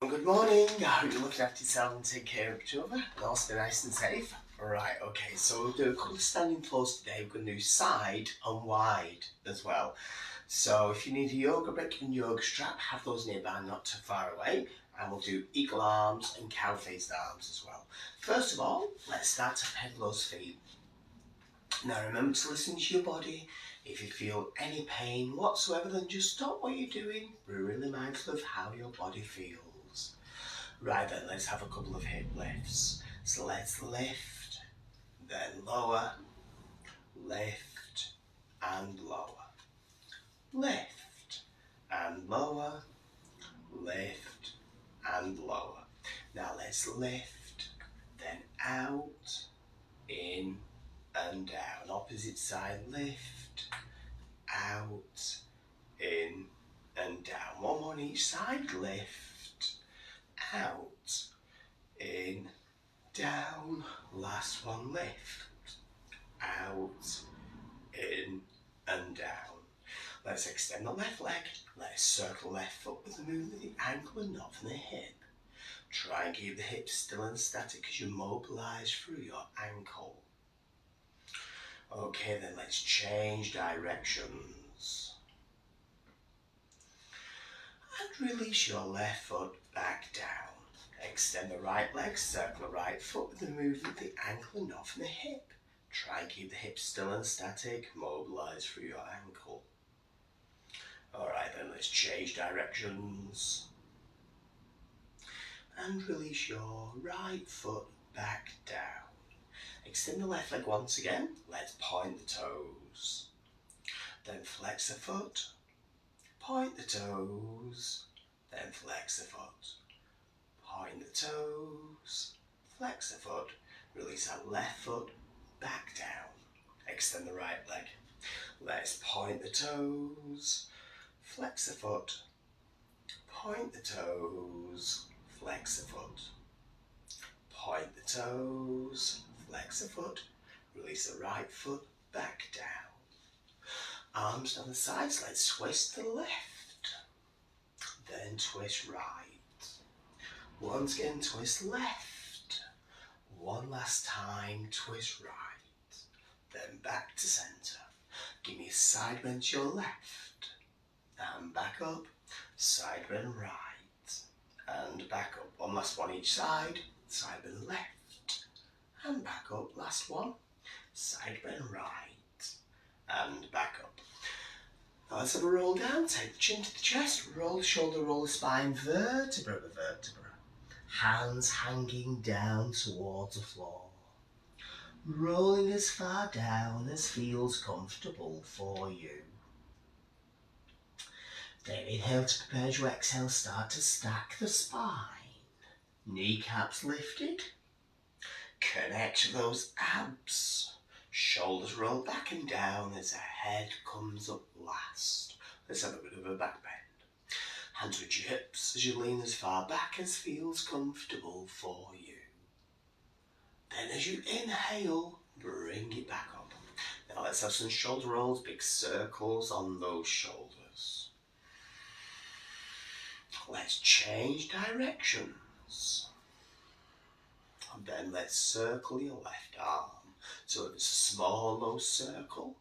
Good morning. I hope you're looking after yourself and taking care of each other and all stay nice and safe. Right, okay, so we'll do a couple of standing poses today. We're going to do side and wide as well. So if you need a yoga brick and yoga strap, have those nearby, not too far away. And we'll do eagle arms and cow-faced arms as well. First of all, let's start to pedal those feet. Now remember to listen to your body. If you feel any pain whatsoever, then just stop what you're doing. Be really mindful of how your body feels. Right then, let's have a couple of hip lifts. So let's lift, then lower, lift and lower. Lift and lower, lift and lower. Now let's lift, then out, in and down. Opposite side, lift, out, in and down. One more on each side, lift, out, in, down. Last one, lift, out, in and down. Let's extend the left leg. Let's circle left foot with the movement of the ankle and not from the hip. Try and keep the hips still and static as you mobilise through your ankle. Okay, then let's change directions. And release your left foot back down. Extend the right leg, circle the right foot with the movement of the ankle and not from the hip. Try and keep the hips still and static, mobilise through your ankle. Alright then, let's change directions. And release your right foot back down. Extend the left leg once again. Let's point the toes. Then flex the foot. Point the toes. Then flex the foot. Point the toes. Flex the foot. Release that left foot back down. Extend the right leg. Let's point the toes. Flex the foot. Point the toes. Flex the foot. Point the toes. Flex the foot, release the right foot back down. Arms down the sides, let's twist to the left, then twist right. Once again, twist left. One last time, twist right. Then back to centre. Give me a side bend to your left, and back up, side bend right, and back up. One last one each side bend left. And back up, last one, side bend right, and back up. Now let's have a roll down, take the chin to the chest, roll the shoulder, roll the spine, vertebra to vertebra. Hands hanging down towards the floor. Rolling as far down as feels comfortable for you. Then inhale to prepare to exhale, start to stack the spine. Kneecaps lifted. Connect those abs. Shoulders roll back and down as the head comes up last. Let's have a bit of a back bend. Hands with your hips as you lean as far back as feels comfortable for you. Then as you inhale, bring it back up. Now let's have some shoulder rolls, big circles on those shoulders. Let's change directions. And then let's circle your left arm. So if it's a small low circle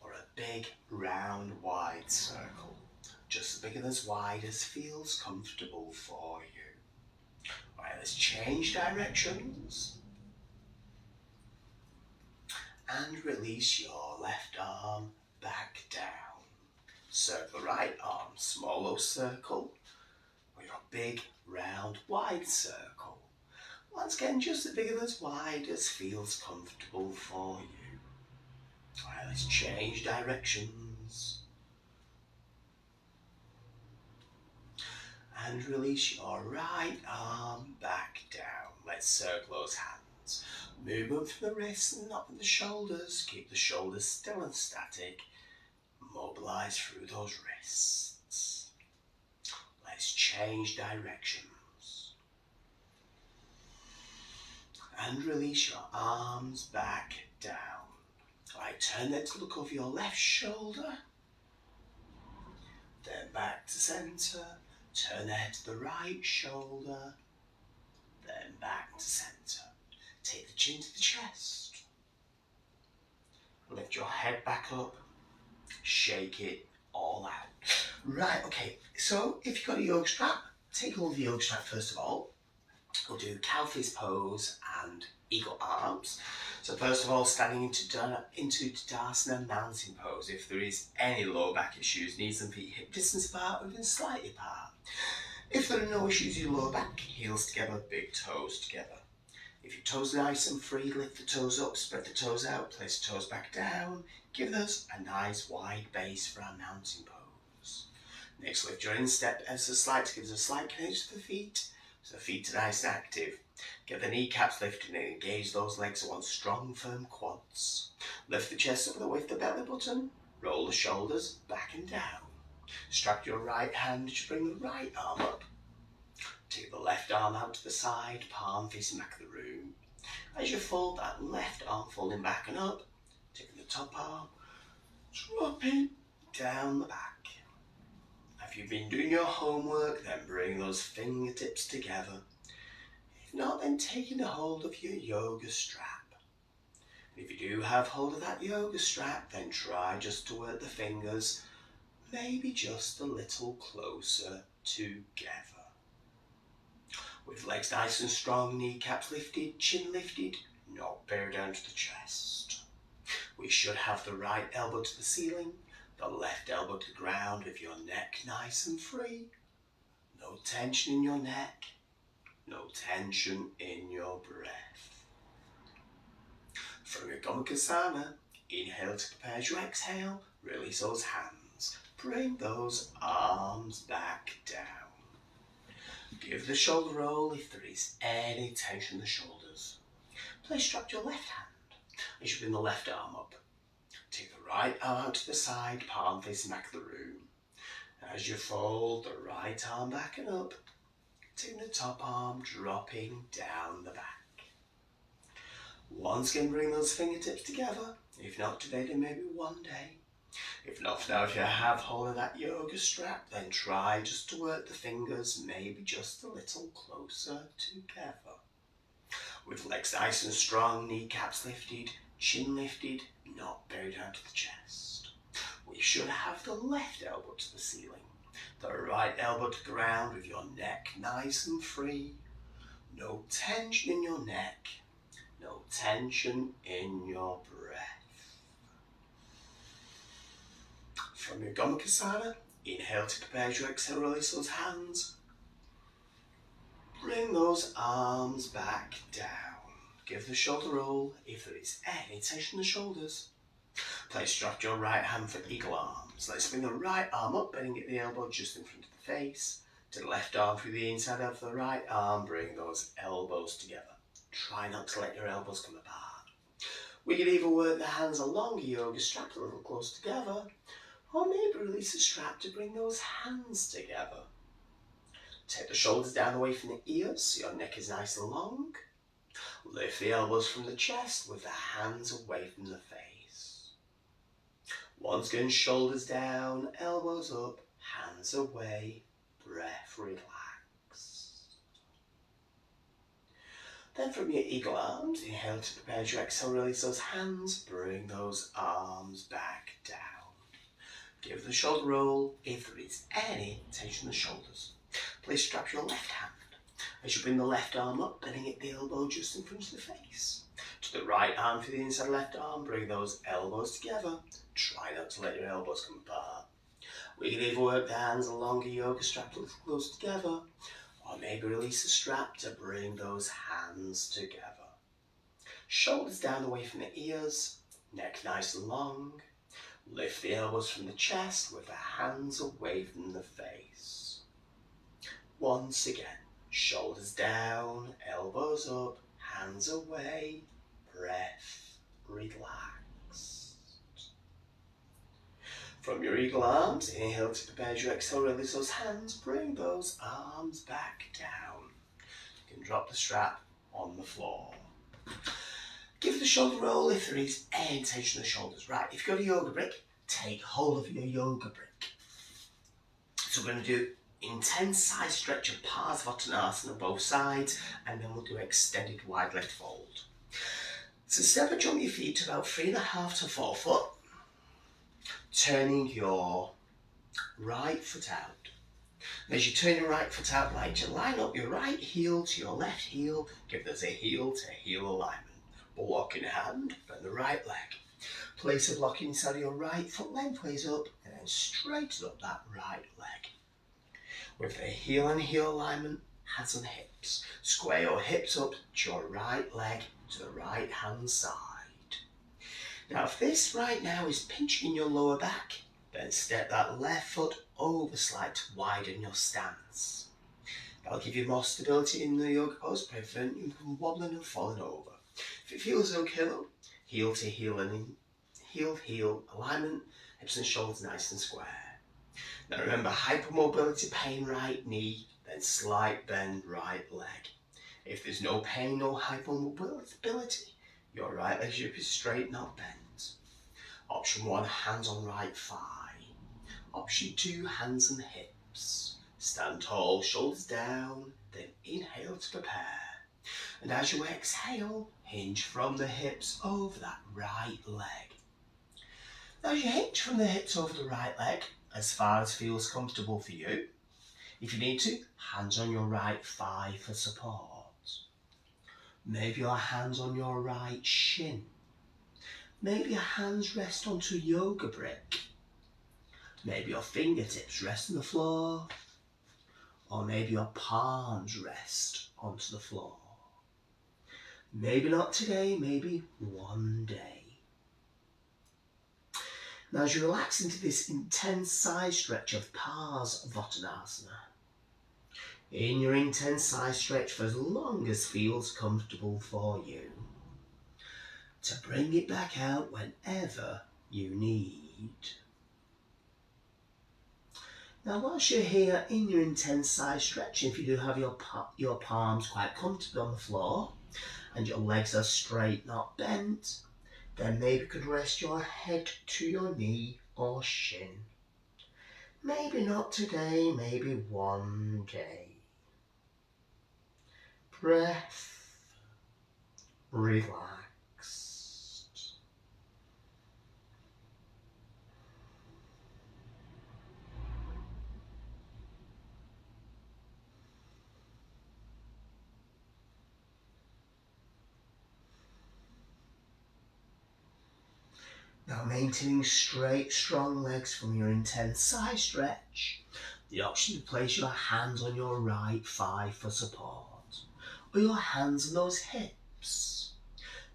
or a big round wide circle, just as big and as wide as feels comfortable for you. Alright, let's change directions. And release your left arm back down. Circle the right arm, small low circle, or your big round wide circle. Once again, just as big and as wide as feels comfortable for you. Alright, let's change directions. And release your right arm back down. Let's circle those hands. Movement from the wrists and not from the shoulders. Keep the shoulders still and static. Mobilise through those wrists. Let's change directions. And release your arms back down. Alright, turn that to look over your left shoulder. Then back to centre. Turn the head to the right shoulder, then back to centre. Take the chin to the chest. Lift your head back up, shake it all out. Right, okay, so if you've got a yoga strap, take hold of the yoga strap first of all. We'll do cow fist pose and eagle arms. So first of all, standing into Tadasana mountain pose. If there is any lower back issues, knees and feet hip distance apart or even slightly apart. If there are no issues in your lower back, heels together, big toes together. If your toes are nice and free, lift the toes up, spread the toes out, place the toes back down. Give us a nice wide base for our mountain pose. Next, lift your instep ever so slight to give us a slight connection to the feet. So the feet are nice and active. Get the kneecaps lifted and engage those legs. I want strong, firm quads. Lift the chest up with the width of the belly button. Roll the shoulders back and down. Strap your right hand as you bring the right arm up. Take the left arm out to the side, palm facing back of the room. As you fold that left arm folding back and up, taking the top arm, dropping down the back. If you've been doing your homework, then bring those fingertips together. If not, then taking a hold of your yoga strap. And if you do have hold of that yoga strap, then try just to work the fingers, maybe just a little closer together. With legs nice and strong, kneecaps lifted, chin lifted, not bare down to the chest. We should have the right elbow to the ceiling, the left elbow to the ground with your neck nice and free. No tension in your neck, no tension in your breath. From your Gomukhasana, inhale to prepare as you exhale, release those hands. Bring those arms back down. Give the shoulder roll if there is any tension in the shoulders. Place strap your left hand as you bring the left arm up. Take the right arm out to the side, palm facing back of the room. As you fold the right arm back and up, taking the top arm, dropping down the back. Once again, bring those fingertips together. If not today, then maybe one day. If not for now, if you have hold of that yoga strap, then try just to work the fingers, maybe just a little closer together. With legs nice and strong, kneecaps lifted, chin lifted, not buried down to the chest. We should have the left elbow to the ceiling, the right elbow to the ground with your neck nice and free. No tension in your neck, no tension in your breath. From your Gomukhasana, inhale to prepare as you exhale, release those hands. Bring those arms back down. Give the shoulder roll if there is any tension in the shoulders. Place strap your right hand for eagle arms. Let's bring the right arm up, bending at the elbow just in front of the face. To the left arm through the inside of the right arm, bring those elbows together. Try not to let your elbows come apart. We can either work the hands along a yoga strap a little close together, or maybe release the strap to bring those hands together. Take the shoulders down away from the ears so your neck is nice and long. Lift the elbows from the chest with the hands away from the face. Once again, shoulders down, elbows up, hands away, breath relax. Then from your eagle arms, inhale to prepare as you exhale, release those hands, bring those arms back down. Give the shoulder roll if there is any tension in the shoulders. Please strap your left hand as you bring the left arm up, bending at the elbow just in front of the face. To the right arm for the inside left arm, bring those elbows together. Try not to let your elbows come apart. We can either work the hands along a yoga strap a little close together, or maybe release the strap to bring those hands together. Shoulders down away from the ears, neck nice and long. Lift the elbows from the chest with the hands away from the face. Once again, shoulders down, elbows up, hands away, breath relaxed. From your eagle arms, inhale to prepare as you exhale, release those hands, bring those arms back down. You can drop the strap on the floor. Give the shoulder roll if there is any tension in the shoulders. Right, if you've got a yoga brick, take hold of your yoga brick. So we're going to do intense side stretch of Parsvottanasana, both sides, and then we'll do extended wide leg fold. So step or jump your feet to about 3.5 to 4 foot, turning your right foot out. And as you turn your right foot out, like to line up your right heel to your left heel, give us a heel to heel alignment. Block in hand, bend the right leg. Place a block inside of your right foot lengthways up, and then straighten up that right leg. With the heel and heel alignment, hands on hips. Square your hips up to your right leg to the right hand side. Now if this right now is pinching your lower back, then step that left foot over slight to widen your stance. That'll give you more stability in the yoga pose, prevent you from wobbling and falling over. If it feels okay though, heel to heel and in heel alignment, hips and shoulders nice and square. Now remember, hypermobility, pain right knee, then slight bend right leg. If there's no pain, no hypermobility, your right leg should be straight, not bent. Option 1, hands on right thigh. Option 2, hands on hips. Stand tall, shoulders down, then inhale to prepare. And as you exhale, hinge from the hips over that right leg. Now as you hinge from the hips over the right leg, as far as feels comfortable for you. If you need to, hands on your right thigh for support. Maybe your hands on your right shin. Maybe your hands rest onto a yoga brick. Maybe your fingertips rest on the floor. Or maybe your palms rest onto the floor. Maybe not today, maybe one day. Now as you relax into this intense side stretch of Parsvottanasana, in your intense side stretch for as long as feels comfortable for you, to bring it back out whenever you need. Now whilst you're here in your intense side stretch, if you do have your palms quite comfortably on the floor and your legs are straight, not bent, then maybe you could rest your head to your knee or shin. Maybe not today, maybe one day. Breath, relaxed. Now maintaining straight, strong legs from your intense side stretch, the option to place your hands on your right thigh for support, or your hands on those hips.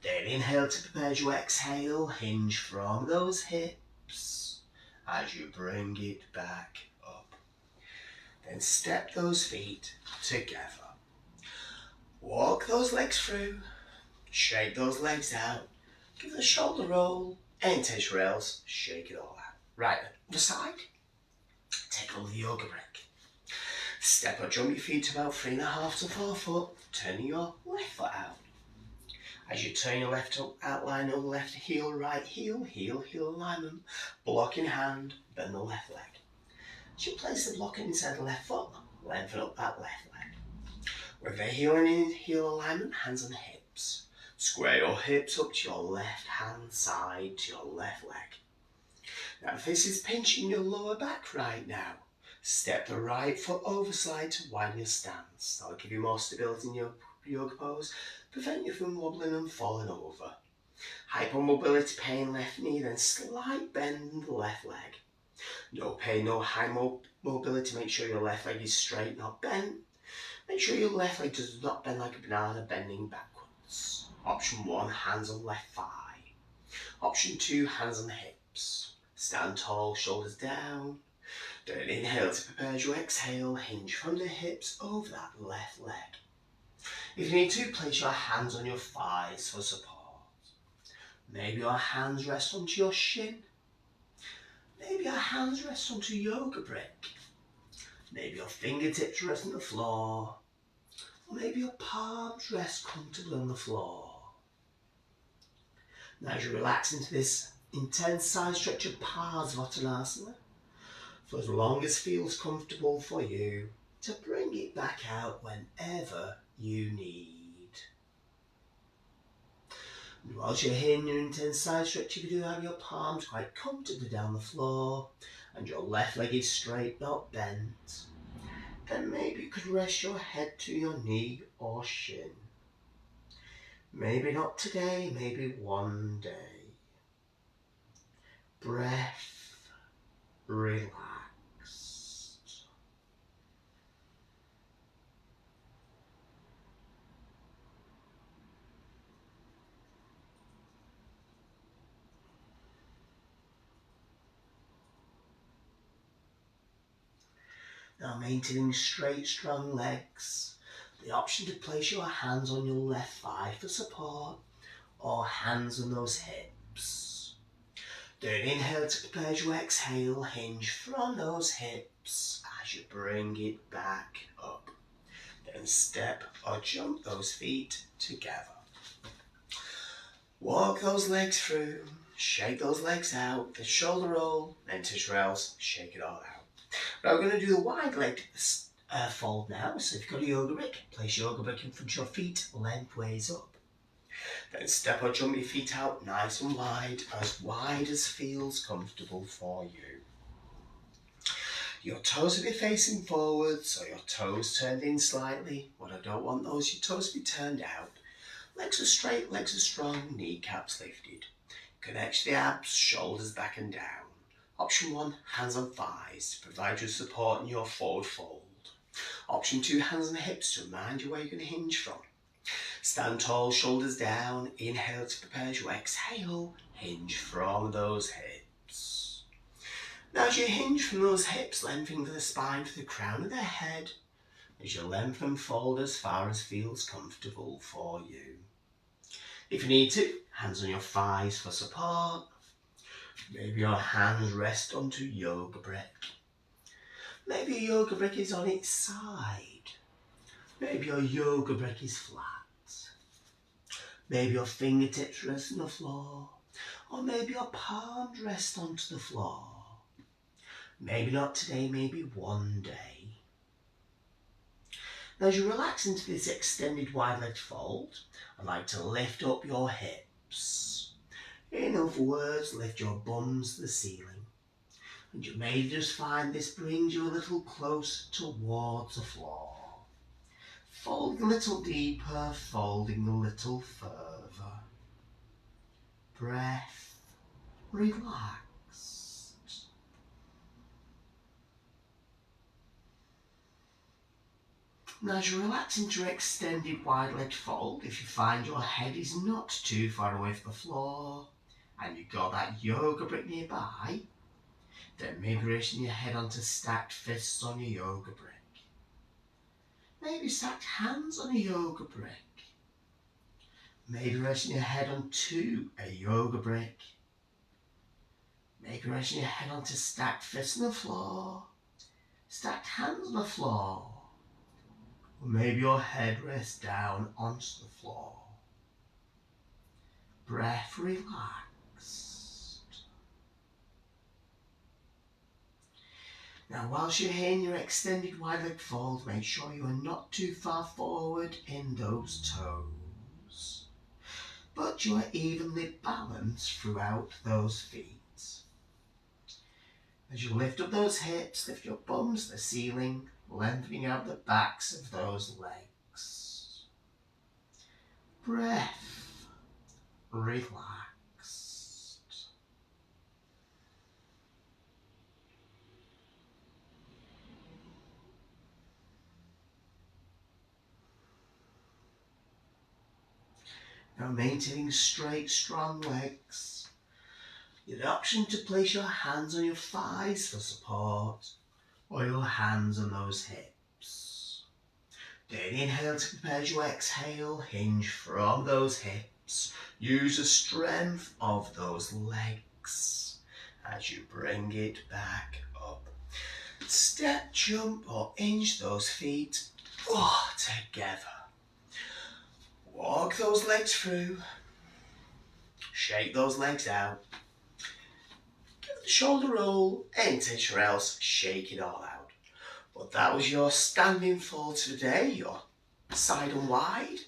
Then inhale to prepare as you exhale, hinge from those hips as you bring it back up. Then step those feet together. Walk those legs through, shake those legs out, give the shoulder roll, Ain't rails, shake it all out. Right, other side, take over the yoga brick. Step or jump your feet to about 3.5 to 4 foot, turning your left foot out. As you turn your left up, outline of the left heel, right heel, heel alignment, block in hand, bend the left leg. As you place the block inside the left foot, lengthen up that left leg. With the heel and heel alignment, hands on hips. Square your hips up to your left hand side to your left leg. Now if this is pinching your lower back right now, step the right foot over slide to widen your stance. That'll give you more stability in your yoga pose, prevent you from wobbling and falling over. Hypermobility, pain left knee, then slight bend in the left leg. No pain, no high mobility, make sure your left leg is straight, not bent. Make sure your left leg does not bend like a banana, bending backwards. Option 1, hands on left thigh. Option 2, hands on hips. Stand tall, shoulders down. Then inhale to prepare as you exhale, hinge from the hips over that left leg. If you need to, place your hands on your thighs for support. Maybe your hands rest onto your shin. Maybe your hands rest onto yoga brick. Maybe your fingertips rest on the floor. Or maybe your palms rest comfortably on the floor. Now as you relax into this intense side stretch of Parsvottanasana, for as long as feels comfortable for you to bring it back out whenever you need. And whilst you're here in your intense side stretch, if you do have your palms quite comfortably down the floor and your left leg is straight, not bent, then maybe you could rest your head to your knee or shin. Maybe not today, maybe one day. Breath, relaxed. Now maintaining straight, strong legs, the option to place your hands on your left thigh for support or hands on those hips. Do an inhale to prepare as you exhale, hinge from those hips as you bring it back up. Then step or jump those feet together. Walk those legs through, shake those legs out, the shoulder roll, then touch rails, shake it all out. Now we're going to do the wide leg fold now. So if you've got a yoga brick, place your yoga brick in front of your feet, lengthways up. Then step or jump your feet out nice and wide as feels comfortable for you. Your toes will be facing forward, so your toes turned in slightly. What I don't want those, your toes to be turned out. Legs are straight, legs are strong, kneecaps lifted. Connect the abs, shoulders back and down. Option 1, hands on thighs to provide you support in your forward fold. Option 2, hands on the hips to remind you where you're going to hinge from. Stand tall, shoulders down, inhale to prepare as you exhale, hinge from those hips. Now as you hinge from those hips, lengthening the spine to the crown of the head, as you lengthen and fold as far as feels comfortable for you. If you need to, hands on your thighs for support. Maybe your hands rest onto yoga brick. Maybe your yoga brick is on its side. Maybe your yoga brick is flat. Maybe your fingertips rest on the floor. Or maybe your palms rest onto the floor. Maybe not today, maybe one day. Now as you relax into this extended wide leg fold, I'd like to lift up your hips. In other words, lift your bums to the ceiling. And you may just find this brings you a little closer towards the floor. Folding a little deeper, folding a little further. Breath, relaxed. Now as you relax into your extended wide leg fold, if you find your head is not too far away from the floor, and you've got that yoga brick nearby, then maybe resting your head onto stacked fists on your yoga brick. Maybe stacked hands on a yoga brick. Maybe resting your head onto a yoga brick. Maybe resting your head onto stacked fists on the floor. Stacked hands on the floor. Or maybe your head rests down onto the floor. Breath relaxed. Now whilst you're here in your extended wide leg fold, make sure you are not too far forward in those toes, but you are evenly balanced throughout those feet. As you lift up those hips, lift your bums to the ceiling, lengthening out the backs of those legs. Breath, relaxed. Now maintaining straight, strong legs. You have the option to place your hands on your thighs for support, or your hands on those hips. Then inhale to prepare as you exhale, hinge from those hips. Use the strength of those legs as you bring it back up. Step, jump or hinge those feet together. Walk those legs through. Shake those legs out. shoulder roll, inch or else shake it all out. But that was your standing for today, your side and wide.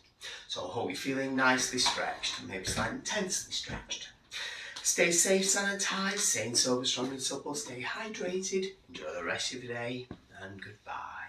So I hope you're feeling nicely stretched, maybe slightly intensely stretched. Stay safe, sanitized, stay sober, strong and supple, stay hydrated, enjoy the rest of your day, and goodbye.